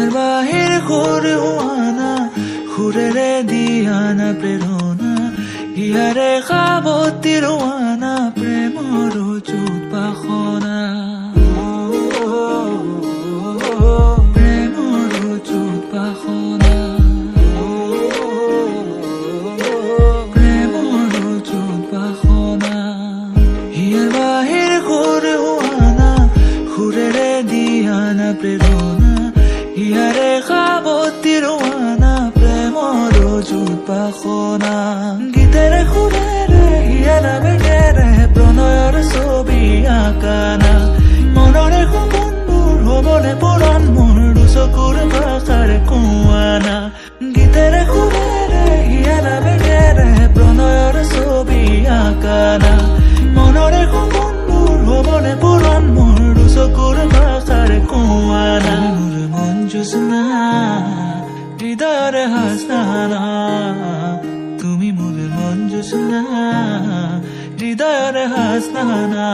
হিয়াৰ বাহিৰ সুৰ হোৱানা সুৰেৰে দিয়ানা প্ৰেৰণা হিয়াৰে সাৱতী ৰোৱানা প্ৰেমৰ যুত বাসনা প্ৰেমৰ যুত বাসনা প্ৰেমৰ যুত বাসনা হিয়াৰ বাহিৰ সুৰ হোৱানা সুৰেৰে দিয়ানা প্ৰেৰণা হিয়াৰে সাৱতী ৰোৱানা প্ৰেমৰ যুত বাসনা গীতেৰে সুৰেৰে হিয়াৰ বেগেৰে প্ৰণয়ৰ ছবি আঁকানা মনৰে সপোনবোৰ হ'বলে পুৰণ মোৰ দুচকুৰ ভাষাৰে কোৱানা গীতেৰে সুৰেৰে হিয়াৰ বেগেৰে প্ৰণয়ৰ ছবি আঁকানা মনৰে সপোনবোৰ হ'বলে পুৰণ মোৰ দুচকুৰ ভাষাৰে কোৱানা মোৰ মন জোছনা হৃদয়ৰে হাসনা তুমি মোৰ মন জোছনা হৃদয়ৰে হাসনা